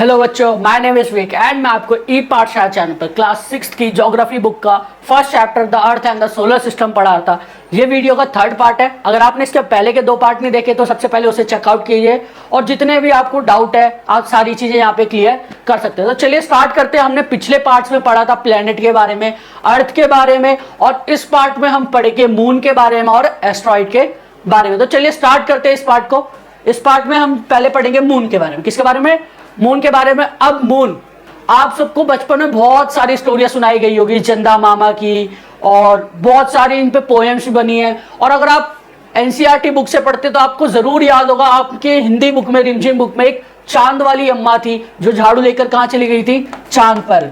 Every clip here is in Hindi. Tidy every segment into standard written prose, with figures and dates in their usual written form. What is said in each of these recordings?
हेलो बच्चों, माय नेम इज विक एंड मैं आपको ई पाठशाला चैनल पर क्लास 6 की ज्योग्राफी बुक का first chapter the earth and the solar system पढ़ा था। ये वीडियो का थर्ड पार्ट है। अगर आपने इसके पहले के दो पार्ट नहीं देखे तो सबसे पहले उसे चेकआउट कीजिए और जितने भी आपको डाउट है आप सारी चीजें यहाँ पे क्लियर कर सकते हैं। तो चलिए स्टार्ट करते हैं। हमने पिछले पार्ट्स में पढ़ा था प्लेनेट के बारे में, अर्थ के बारे में, और इस पार्ट में हम पढ़ेंगे मून के बारे में और एस्ट्रॉइड के बारे में। तो चलिए स्टार्ट करते हैं इस पार्ट को। इस पार्ट में हम पहले पढ़ेंगे मून के बारे में। किसके बारे में? मून के बारे में। अब मून, आप सबको बचपन में बहुत सारी स्टोरियां सुनाई गई होगी चंदा मामा की, और बहुत सारी इन पे पोएम्स बनी है। और अगर आप एनसीईआरटी बुक से पढ़ते तो आपको जरूर याद होगा, आपके हिंदी बुक में, रिमझिम बुक में, एक चांद वाली अम्मा थी जो झाड़ू लेकर कहां चली गई थी? चांद पर।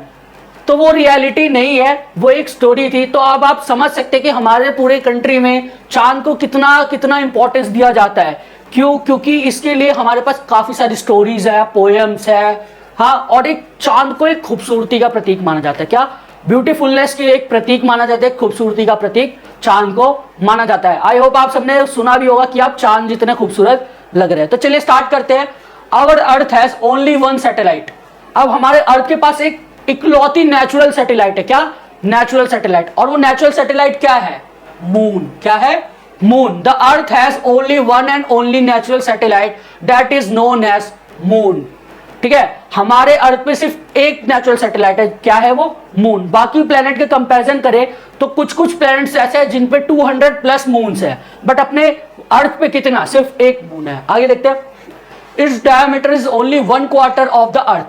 तो वो रियलिटी नहीं है, वो एक स्टोरी थी। तो अब आप समझ सकते हैं कि हमारे पूरे कंट्री में चांद को कितना कितना इंपॉर्टेंस दिया जाता है। क्यों? क्योंकि इसके लिए हमारे पास काफी सारी स्टोरीज है, पोएम्स है, हाँ। और एक चांद को एक खूबसूरती का प्रतीक माना जाता है। क्या? ब्यूटीफुलनेस की एक प्रतीक माना जाता है, खूबसूरती का प्रतीक चांद को माना जाता है। आई होप आप सबने सुना भी होगा कि आप चांद जितने खूबसूरत लग रहे हैं। तो चलिए स्टार्ट करते हैं। Our earth has only one satellite. अब हमारे अर्थ के पास एक इकलौती नेचुरल सैटेलाइट है। क्या? Natural satellite. और वो नेचुरल सैटेलाइट क्या है? मून। क्या है? Moon. The earth has only one and only natural satellite that is known as moon. ठीक है, हमारे अर्थ पे सिर्फ एक नेचुरल सैटेलाइट है। क्या है वो? मून। बाकी प्लेनेट के कंपैरिजन करें तो कुछ कुछ प्लेनेट्स ऐसे हैं जिन पे 200 प्लस मून्स है, बट अपने अर्थ पे कितना? सिर्फ एक मून है। आगे देखते हैं। Its diameter is only 1/4 of the earth.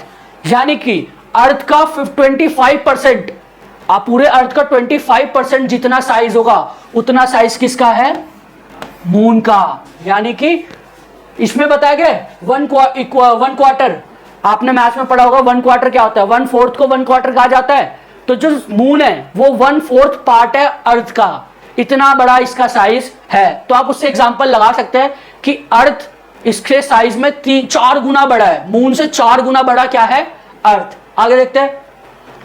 यानी कि अर्थ का 25%, आप पूरे अर्थ का 25% जितना साइज होगा उतना साइज किसका है? मून का। यानी कि इसमें बताया गया 1/4। आपने मैथ्स में पढ़ा होगा 1/4 क्या होता है? 1/4 को 1/4 कहा जाता है। तो जो मून है वो 1/4 पार्ट है अर्थ का। इतना बड़ा इसका साइज है। तो आप उससे एग्जांपल लगा सकते हैं कि अर्थ इसके साइज में 3-4 गुना बड़ा है। मून से 4 गुना बड़ा क्या है? अर्थ। आगे देखते हैं।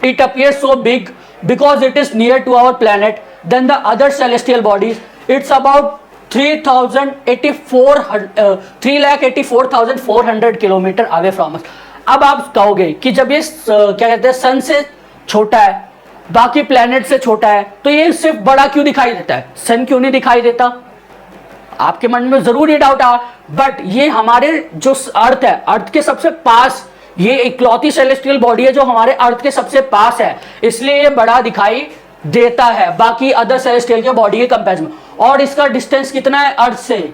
It appears so big because it is near to our planet than the other celestial bodies. It's about 384,400 kilometre away from us. अब आप कहोगे कि जब ये क्या कहते हैं सन से छोटा है, बाकी प्लेनेट से छोटा है, तो ये सिर्फ बड़ा क्यों दिखाई देता है? सन क्यों नहीं दिखाई देता? आपके मन में जरूर ये डाउट आ, बट ये हमारे जो अर्थ है, अर्थ के सबसे पास ये इकलौती सेलेस्टियल बॉडी है जो हमारे अर्थ के सबसे पास है, इसलिए ये बड़ा दिखाई देता है बाकी अदर सेलेस्टियल के बॉडी के कंपैरिजन। और इसका डिस्टेंस कितना है अर्थ से?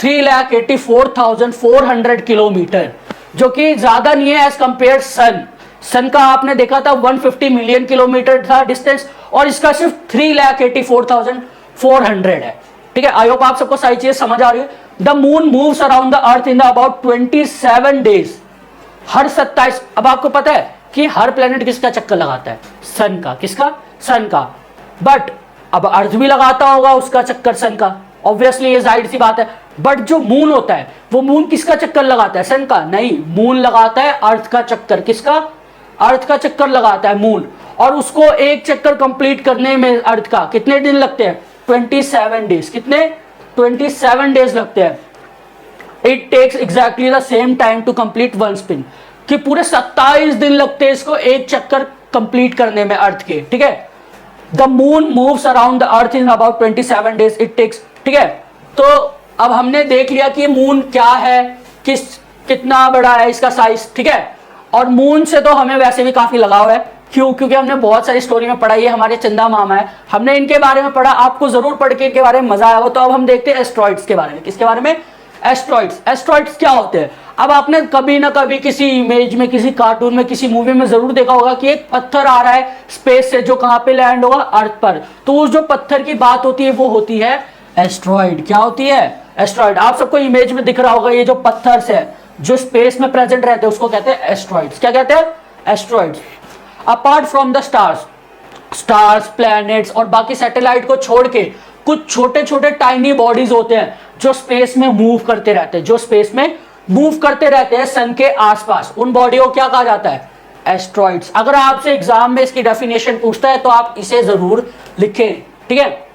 3,84,400 किलोमीटर, जो कि ज्यादा नहीं है एज कंपेयर सन। सन का आपने देखा था 150 मिलियन किलोमीटर था डिस्टेंस, और इसका सिर्फ 3,84,400 है। ठीक है, आई होप आप सबको सारी चीजें समझ आ रही है। The moon moves around the earth in the about 27 days. हर 27। अब आपको पता है कि हर प्लेनेट किसका चक्कर लगाता है? सन का। किसका? सन का। बट अब अर्थ भी लगाता होगा उसका चक्कर सन का, ऑब्वियसली ये जाहिर सी बात है। बट जो मून होता है वो मून किसका चक्कर लगाता है? सन का नहीं, मून लगाता है अर्थ का चक्कर। किसका? अर्थ का चक्कर लगाता है मून। और उसको एक चक्कर कंप्लीट करने में अर्थ का कितने दिन लगते हैं? 27 डेज। कितने? 27 डेज लगते हैं। It takes exactly the same time to complete one spin. कि पूरे 27 दिन लगते हैं इसको एक चक्कर कंप्लीट करने में अर्थ के। ठीक है, the moon moves around the earth in about 27 days it takes. ठीक है, तो अब हमने देख लिया कि मून क्या है, कितना बड़ा है इसका साइज। ठीक है, और मून से तो हमें वैसे भी काफी लगाव है। क्यों? क्योंकि हमने बहुत सारी स्टोरी में पढ़ा, ये हमारे चंदा मामा है, हमने इनके बारे में पढ़ा। आपको जरूर पढ़ के इनके बारे में मजा आया हो। तो अब हम देखते हैं एस्ट्रॉइड्स के बारे में। किसके बारे में? एस्ट्रॉइड्स। एस्ट्रॉइड्स क्या होते हैं? अब आपने कभी ना कभी किसी इमेज में, किसी कार्टून में, किसी मूवी में जरूर देखा होगा कि एक पत्थर आ रहा है स्पेस से जो कहां पे लैंड होगा? अर्थ पर। तो उस जो पत्थर की बात होती है वो होती है एस्ट्रॉइड। क्या होती है? एस्ट्रॉइड। आप सबको इमेज में दिख रहा होगा ये जो पत्थर है जो स्पेस में प्रेजेंट रहते हैं उसको कहते हैं एस्ट्रॉइड्स। क्या कहते हैं? Asteroids. Apart from the stars, planets और बाकी सैटेलाइट को छोड़ के कुछ छोटे छोटे टाइनी बॉडीज होते हैं जो स्पेस में मूव करते रहते हैं, जो स्पेस में मूव करते रहते हैं सन के आसपास। उन बॉडी को क्या कहा जाता है? एस्ट्रॉइड्स। अगर आपसे एग्जाम में इसकी डेफिनेशन पूछता है तो आप इसे जरूर लिखें। ठीक है,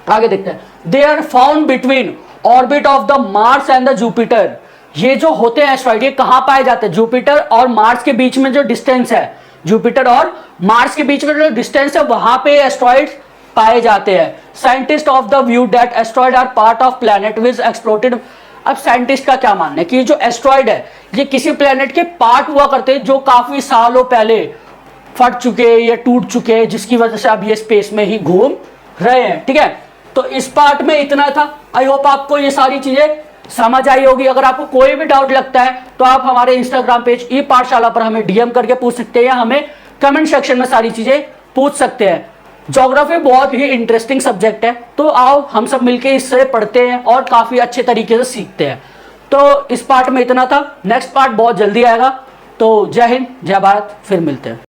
आगे देखते हैं। They are found between orbit of the Mars and the Jupiter. ये जो होते हैं एस्ट्रॉइड ये कहाँ पाए जाते हैं? जुपिटर और मार्स के बीच में जो डिस्टेंस है, जुपिटर और मार्स के बीच में जो डिस्टेंस है वहां पे एस्ट्रॉइड पाए जाते हैं। Scientist of the view that asteroid are part of planet which exploded. अब साइंटिस्ट का क्या मानना है कि जो एस्ट्रॉइड है ये किसी प्लैनेट के पार्ट हुआ करते हैं जो काफी सालों पहले फट चुके या टूट चुके, जिसकी वजह से अब ये स्पेस में ही घूम रहे हैं। ठीक है, तो इस पार्ट में इतना था। आई होप आपको ये सारी चीजें समझ आई होगी। अगर आपको कोई भी डाउट लगता है तो आप हमारे इंस्टाग्राम पेज ई पाठशाला पर हमें डीएम करके पूछ सकते हैं या हमें कमेंट सेक्शन में सारी चीजें पूछ सकते हैं। ज्योग्राफी बहुत ही इंटरेस्टिंग सब्जेक्ट है, तो आओ हम सब मिलके इससे पढ़ते हैं और काफी अच्छे तरीके से सीखते हैं। तो इस पार्ट में इतना था, नेक्स्ट पार्ट बहुत जल्दी आएगा। तो जय हिंद, जय भारत, फिर मिलते हैं।